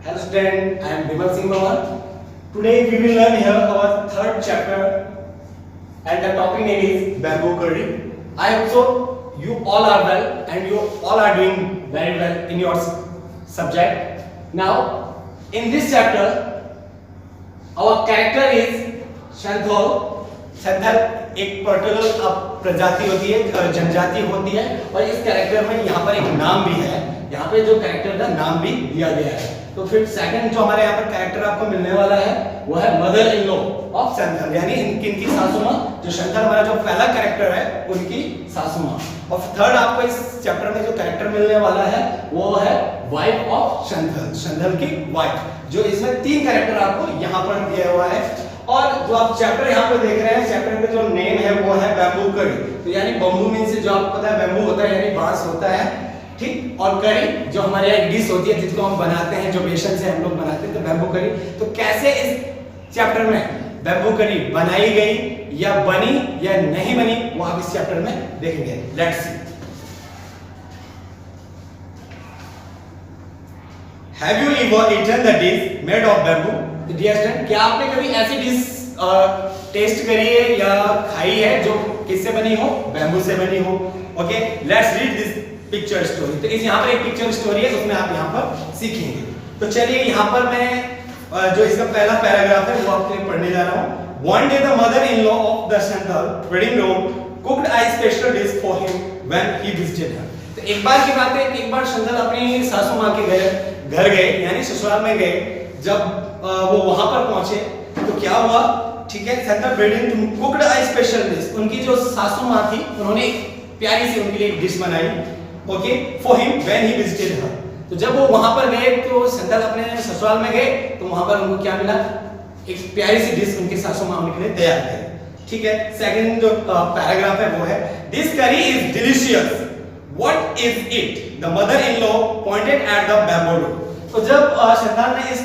Hello student, I am Bimal Singh Bawan. Today we will learn here our third chapter and the topic name is bamboo curry. I hope so you all are well and you all are doing very well in your subject. Now in this chapter our character is Shanthol. शंथल एक particular प्रजाति होती है, जनजाति होती है और इस character में यहाँ पर एक नाम भी है। यहाँ पे जो कैरेक्टर का नाम भी दिया गया है। तो फिर सेकंड जो हमारे यहाँ पर कैरेक्टर आपको मिलने वाला है वो है मदर इन लॉ ऑफ शंथल, यानी इनकी सासू माँ। जो शंथल हमारा जो पहला कैरेक्टर है उनकी सासू माँ। और थर्ड आपको इस चैप्टर में जो कैरेक्टर मिलने वाला है वो है वाइफ ऑफ शंथल, शंथल की वाइफ। जो इसमें तीन कैरेक्टर आपको यहाँ पर दिया हुआ है। और जो आप चैप्टर यहाँ पे देख रहे हैं, चैप्टर का जो नेम है वो है बैम्बू करी। तो यानी बम्बू मीन्स जो आपको पता है बैम्बू होता है यानी बांस होता है, ठीक। और करी जो हमारे यहाँ डिश होती है जिसको हम बनाते हैं, जो बेसन से हम लोग बनाते हैं, तो बैम्बू करी। तो कैसे इस चैप्टर में बैम्बू करी बनाई गई या बनी या नहीं बनी वो आप इस चैप्टर में देखेंगे। Let's see. Have you ever eaten the dish made of bamboo? तो डियर स्टूडेंट, क्या आपने कभी ऐसी डिश टेस्ट करी है या खाई है जो किससे बनी हो? बैम्बू से बनी हो। Okay, let's read this picture story. तो इस यहाँ पर एक पिक्चर स्टोरी है, उसमें आप यहाँ पर सीखेंगे। तो चलिए यहाँ पर मैं जो इसका पहला पैराग्राफ है वो आपके लिए पढ़ने जा रहा हूँ। One day the mother-in-law of the Shanthal wedding room cooked a special dish for him when he visited her. तो एक बार की बात है कि एक बार शंथल अपनी सासू माँ के घर गए यानी ससुराल में गए। जब वो वहां पर पहुंचे तो क्या हुआ, ठीक है, शंथल wedding cooked a special dish. उनकी जो सासू माँ थी उन्होंने एक प्यारी सी उनके लिए एक डिश बनाई, okay, for him when he visited her. तो जब वो वहां पर गए तो शंथल अपने ससुराल में गए तो वहां पर उनको क्या मिला, एक प्यारी सी डिश उनकी सासू माँ उनके लिए तैयार करी, ठीक है। सेकंड जो पैराग्राफ है वो है दिस करी is delicious, what is it, the mother-in-law pointed at the bamboo door. तो जब शंथल ने इस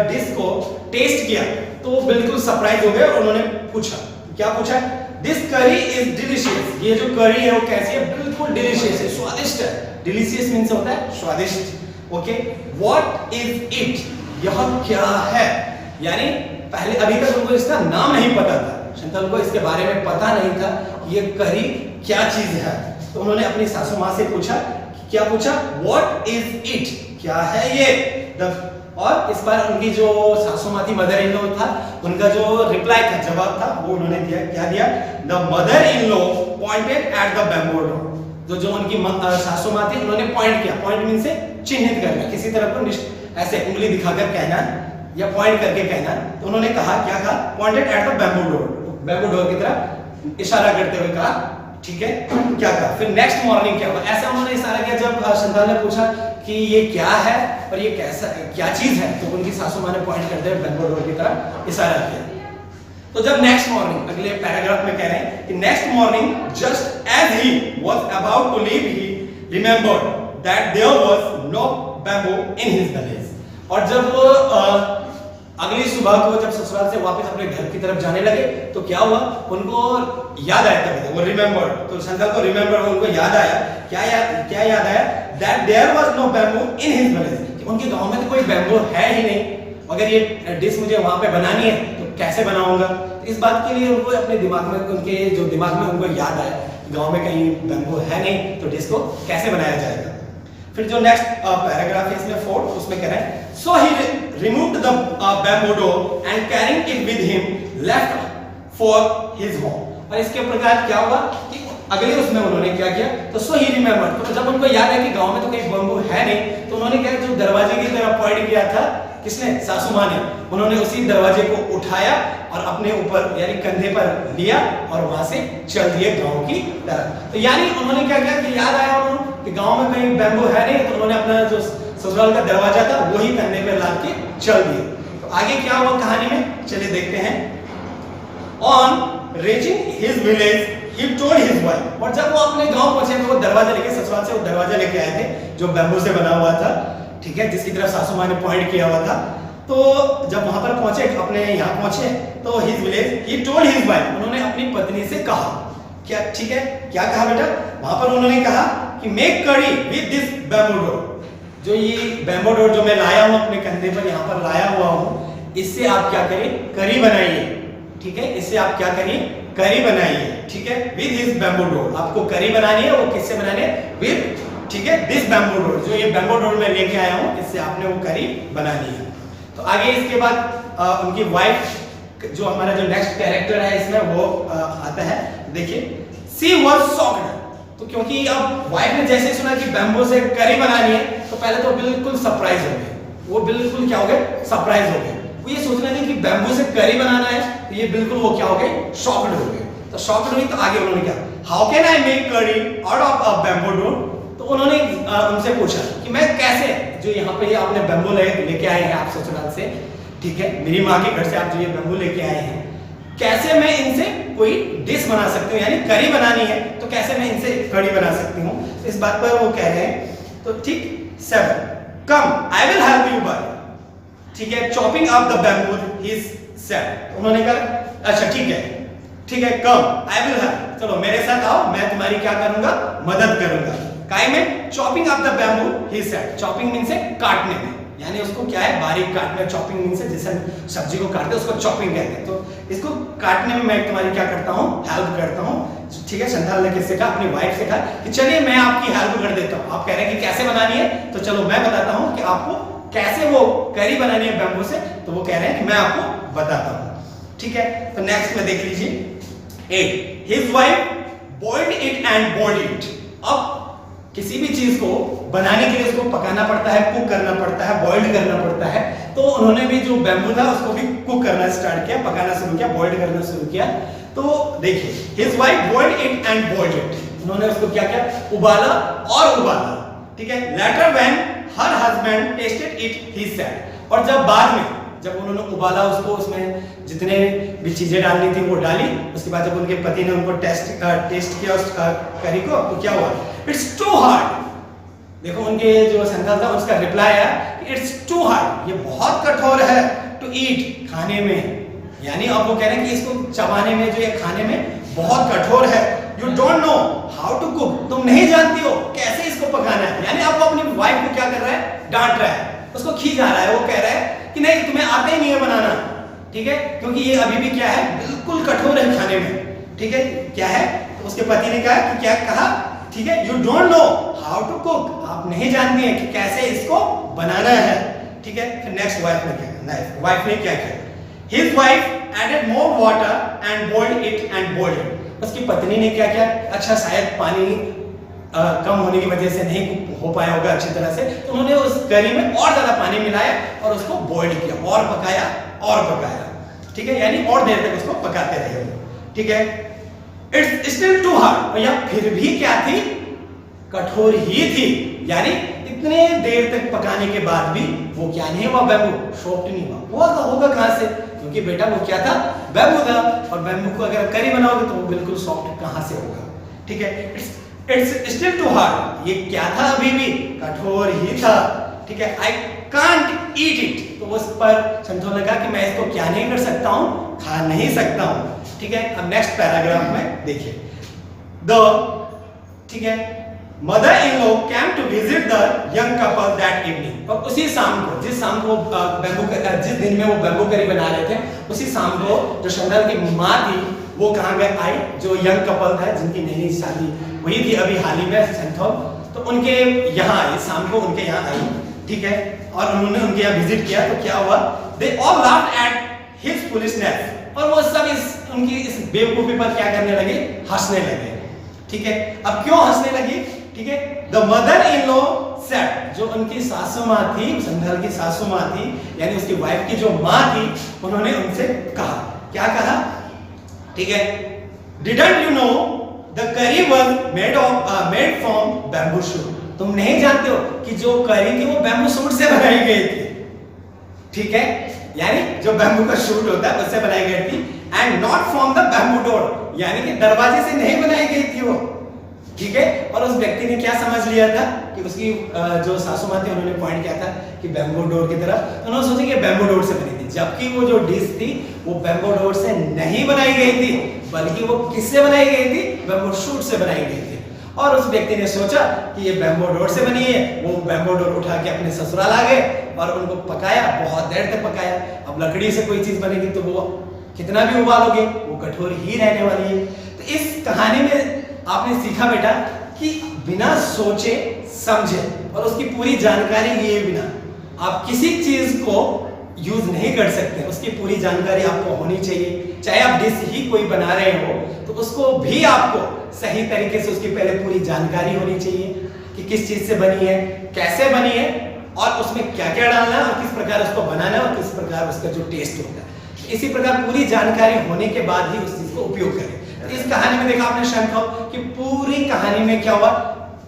डिश को टेस्ट किया तो वो बिल्कुल सरप्राइज हो गए और उन्होंने पूछा, क्या पूछा, दिस करी इज डिलीशियस, ये जो करी है वो कैसी है, बिल्कुल डिलीशियस है, स्वादिष्ट है। डिलीशियस मींस होता है स्वादिष्ट, ओके। व्हाट इज इट, यह क्या है, यानी पहले अभी तक उनको इसका नाम नहीं पता था, शंथल को इसके बारे में पता नहीं था ये करी क्या चीज है। तो उन्होंने अपनी सासू माँ से पूछा, क्या पूछा, व्हाट इज इट, क्या है ये। और इस बार उनकी जो सासू माँ थी, मदर इन लॉ था, उनका जो रिप्लाई था, जवाब था, वो उन्होंने दिया, क्या दिया, the mother in law pointed at the bamboo door. तो जो उनकी सासू माँ थी उन्होंने पॉइंट किया, पॉइंट मीन से चिन्हित करना, किसी तरफ को ऐसे उंगली दिखाकर कहना या पॉइंट करके कहना। तो उन्होंने कहा, क्या कहा, pointed at the bamboo door, bamboo door की तरफ इशारा करते हुए कहा, ठीक है, क्या कहा। फिर नेक्स्ट मॉर्निंग क्या हुआ, ऐसा उन्होंने इशारा किया। जब शंथल ने पूछा कि ये क्या है और ये कैसा क्या चीज है, तो उनकी सासू माँ ने पॉइंट करते हुए बैम्बू डोर की तरफ इशारा किया। तो जब नेक्स्ट मॉर्निंग, अगले पैराग्राफ में कह रहे हैं कि next morning just as he was about to leave he remembered that there was no bamboo in his village. और जब वो अगली सुबह को जब ससुराल से वापस अपने घर की तरफ जाने लगे तो क्या हुआ, उनको याद आया, तब वो रिमेंबर, तो शंथल को रिमेंबर, उनको याद आया, क्या याद आया, that there was no bamboo in his village, उनके गांव में तो कोई बैम्बू है ही नहीं, अगर ये डिश मुझे वहां पे बनानी है तो कैसे बनाऊंगा। तो इस बात के लिए उनको अपने दिमाग में, उनके जो दिमाग में उनको याद आया कि गांव में कहीं बैम्बू है नहीं, तो डिश को कैसे बनाया जाएगा। फिर जो नेक्स्ट पैराग्राफ है इसमें फोर्थ, उसमें कह रहे हैं सो ही removed the bamboo door and carrying it with him left for his home। और इसके प्रकार क्या हुआ कि अगले उसमें उन्होंने क्या किया, तो सो ही रिमेंबर, तो जब उनको याद है कि गांव में तो कोई बम्बू है नहीं, तो उन्होंने क्या, जो दरवाजे की तरफ पॉइंट किया था, किसने, सासू माँ ने, उन्होंने उसी दरवाजे को उठाया और अपने ऊपर यानी कंधे पर लिया और वहां से चल दिए गांव की तरफ। तो यानी उन्होंने क्या किया कि याद आया उन्होंने कि गांव में कहीं बैम्बू है नहीं, तो उन्होंने अपना जो ससुराल का दरवाजा था वही कंधे पर लाद के चल दिए। तो आगे क्या हुआ कहानी में, चलिए देखते हैं। On reaching his village he told his wife, और जब वो अपने गांव पहुंचे तो वो दरवाजा लेके, ससुराल से वो दरवाजा लेके आए थे जो बैम्बू से बना हुआ था, ठीक है, जिसकी तरफ सासू माँ ने पॉइंट किया हुआ था। तो जब वहां पर पहुंचे, अपने यहाँ पहुंचे, तो his village he told his wife, उन्होंने अपनी पत्नी से कहा, क्या, ठीक है, क्या कहा बेटा, वहां पर उन्होंने कहा कि मेक करी विद दिस बैम्बू डोर, जो ये बैम्बू डोर जो मैं लाया हूँ अपने कंधे पर यहाँ पर लाया हुआ हूँ, इससे आप क्या करिए, करी बनाइए। ठीक है, इससे आप क्या करिए, करी बनाइए। ठीक है, विद दिस बैम्बू डोर आपको करी बनानी है। वो किससे बनानी है, विद, ठीक है, दिस बैम्बू डोर, जो ये बैम्बू डोर मैं लेके आया हूँ, इससे आपने वो करी बनानी है। तो आगे इसके बाद उनकी वाइफ, जो हमारा जो नेक्स्ट कैरेक्टर है इसमें वो आता है। देखिए, शी वाज शॉक्ड। तो क्योंकि अब वाइफ ने जैसे सुना कि बैम्बू से करी बनानी है, तो पहले तो बिल्कुल सरप्राइज हो गए। वो बिल्कुल क्या हो गए, सरप्राइज हो गए। वो ये सोच रहे थे कि बैम्बू से करी बनाना है, तो ये बिल्कुल वो क्या हो गए, शॉक्ड हो गए। तो शॉक्ड हुई तो आगे उन्होंने क्या, हाउ कैन आई मेक करी out of a bamboo door. तो उन्होंने उनसे पूछा कि मैं कैसे, जो यहाँ पे आपने बैम्बू लेके आए हैं आप ससुराल से, ठीक है, मेरी माँ के घर से आप जो ये बैम्बू लेके आए हैं, कैसे मैं इनसे कोई डिश बना सकती हूँ, यानी करी बनानी है तो कैसे मैं इनसे करी बना सकती हूँ। तो इस बात पर वो कह रहे हैं, तो ठीक 7, come I will help you by, ठीक है, chopping up the bamboo he said. उन्होंने कहा अच्छा ठीक है, ठीक है, कम आई विल हेल्प, चलो मेरे साथ आओ, मैं तुम्हारी क्या करूंगा, मदद करूंगा। काय में, chopping up the bamboo he said. Chopping mean से काटने में, यानी उसको क्या है, बारीक काटना। चॉपिंग मीन से जैसे सब्जी को काटते हैं उसको चॉपिंग कहते हैं। तो इसको काटने में मैं तुम्हारी क्या करता हूँ, हेल्प करता हूँ। ठीक है, संथाल ने किससे कहा, अपनी वाइफ से कहा कि चलिए मैं आपकी हेल्प कर देता हूँ। आप कह रहे हैं कि कैसे बनानी है, तो चलो मैं बताता हूँ कि आपको कैसे वो करी बनानी है बैम्बू से। तो वो कह रहे हैं कि मैं आपको बताता हूँ। ठीक है, तो नेक्स्ट में देख लीजिए 8, his wife boiled it and boiled it. अब किसी भी चीज को बनाने के लिए उसको पकाना पड़ता है, कुक करना पड़ता है, बॉइल्ड करना पड़ता है। तो उन्होंने भी जो बैम्बू था उसको भी कुक करना स्टार्ट किया, पकाना शुरू किया, बॉइल्ड करना शुरू किया। तो देखिए, his wife boiled it and boiled it. उन्होंने उसको क्या किया, उबाला और उबाला। ठीक है, letter when her husband tested it he said. और जब बाद में, जब उन्होंने उबाला उसको, उसमें जितने भी चीजें डालनी थी वो डाली, उसके बाद जब उनके पति ने उनको टेस्ट किया उस करी को, तो क्या हुआ, इट्स टू हार्ड। देखो उनके जो संकल्प था उसका रिप्लाई है, इट्स टू हार्ड, ये बहुत कठोर है, टू ईट, खाने में। यानी अब वो कह रहे हैं कि इसको चबाने में, जो ये खाने में बहुत कठोर है। You don't know how to cook, तुम नहीं जानती हो कैसे इसको पकाना है। यानी अब वो अपनी वाइफ को क्या कर रहा है, डांट रहा है, उसको खींच आ रहा है। वो कह रहा है कि नहीं, तुम्हें आता ही नहीं है बनाना। ठीक है, क्योंकि ये अभी भी क्या है, बिल्कुल कठोर है खाने में। ठीक है, क्या है, तो उसके पति ने कहा कि क्या कहा, ठीक है, you don't know how to cook, आप नहीं जानती हैं कि कैसे इसको बनाना है। ठीक है, फिर नेक्स्ट वाइफ ने क्या, वाइफ ने क्या किया, his wife added more water and boiled it and boiled it. उसकी पत्नी ने क्या किया, अच्छा शायद पानी कम होने की वजह से नहीं हो पाया होगा अच्छी तरह से, तो उन्होंने उस करी में और ज्यादा पानी मिलाया और उसको बॉइल किया और पकाया और पकाया। ठीक है, यानी और देर तक उसको पकाते रहे। ठीक है, इट्स स्टिल टू हार्ड, और यह फिर भी क्या थी, कठोर ही थी। यानी इतने देर तक पकाने के बाद भी वो क्या नहीं हुआ, बैम्बू सॉफ्ट नहीं हुआ। वो होगा कहां से, क्योंकि बेटा वो क्या था, बैम्बू था, और बैम्बू को अगर करी बनाओगे तो वो बिल्कुल सॉफ्ट कहां से होगा। ठीक है, इट्स स्टिल टू हार्ड, ये क्या था, अभी भी कठोर ही था। ठीक है, आई कांट ईट इट, तो उस पर संतोष ने कहा कि मैं इसको क्या नहीं कर सकता हूं, खा नहीं सकता हूं। ठीक है, अब नेक्स्ट पैराग्राफ में देखिए, ठीक है, mother in law came to visit the young couple that evening. और उसी शाम को, जिस शाम को जिस दिन में वो बैम्बू करी बना रहे थे, उसी शाम को जो शंदल की माँ थी वो कहाँ गए, आई, जो यंग कपल था जिनकी नई नई शादी हुई थी अभी हाल ही में संथोल, तो उनके यहाँ आई, शाम को उनके यहाँ आई। ठीक है, और उन्होंने उनके यहाँ विजिट किया, तो क्या हुआ, they all laughed at his foolishness, और वो सब उनकी इस बेवकूफी पर क्या करने लगे, हंसने लगे। ठीक है, अब क्यों हंसने लगी, ठीक है, the mother in law said, जो उनकी सासू माँ थी, संथाल की सासू माँ थी, यानी उसकी वाइफ की जो माँ थी, उन्होंने उनसे कहा, क्या कहा, ठीक है, डिडंट यू नो द करी was made from bamboo shoot. तुम नहीं जानते हो कि जो करी थी वो बैम्बू शूट से बनाई गई थी। ठीक है, यानी जो बैम्बू का शूट होता है उससे बनाई गई थी, and not from the bamboo door, यानी कि दरवाजे से नहीं बनाई गई थी वो। ठीक है, और उस व्यक्ति ने क्या समझ लिया था कि उसकी जो सासू माँ थी उन्होंने पॉइंट किया था कि बैम्बू डोर की तरफ, तो उन्होंने सोचा कि बैम्बू डोर से बनी थी, जबकि वो जो डिश थी वो बैम्बू डोर से नहीं बनाई गई थी, बल्कि वो किससे बनाई गई थी, बैम्बू शूट से बनाई गई थी। और उस व्यक्ति ने सोचा कि ये बैम्बो डोर से बनी है। वो बैम्बो डोर उठा के अपने ससुराल आ गए और उनको पकाया, बहुत देर तक पकाया। अब लकड़ी से कोई चीज बनेगी तो वो कितना भी उबालोगे वो कठोर ही रहने वाली है। तो इस कहानी में आपने सीखा बेटा कि बिना सोचे समझे और उसकी पूरी जानकारी लिए बिना आप किसी चीज को यूज नहीं कर सकते। उसकी पूरी जानकारी आपको होनी चाहिए। चाहे आप डिश ही कोई बना रहे हो तो उसको भी आपको सही तरीके से उसकी पहले पूरी जानकारी होनी चाहिए कि किस चीज से बनी है, कैसे बनी है और उसमें क्या क्या डालना है और किस प्रकार उसको बनाना है और किस प्रकार उसका जो टेस्ट होगा। इसी प्रकार पूरी जानकारी होने के बाद ही उस चीज को उपयोग करें। तो इस कहानी में देखा आपने शंख कि पूरी कहानी में क्या हुआ,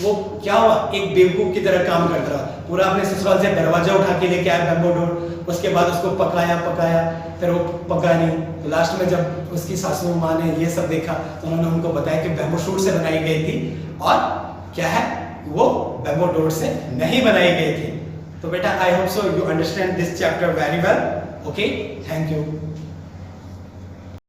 वो क्या हुआ, एक बेवकूफ की तरह काम करता रहा। पूरा अपने ससुराल से दरवाजा उठा के लेके आया बैम्बो डोर, उसके बाद उसको पकाया, फिर वो पका नहीं। तो लास्ट में जब उसकी सासू माँ ने ये सब देखा तो उन्होंने उनको बताया कि बैम्बो शूट से बनाई गई थी और क्या है वो बैम्बो डोर से नहीं बनाई गई थी। तो बेटा I hope so you understand this chapter very well. Okay, thank you.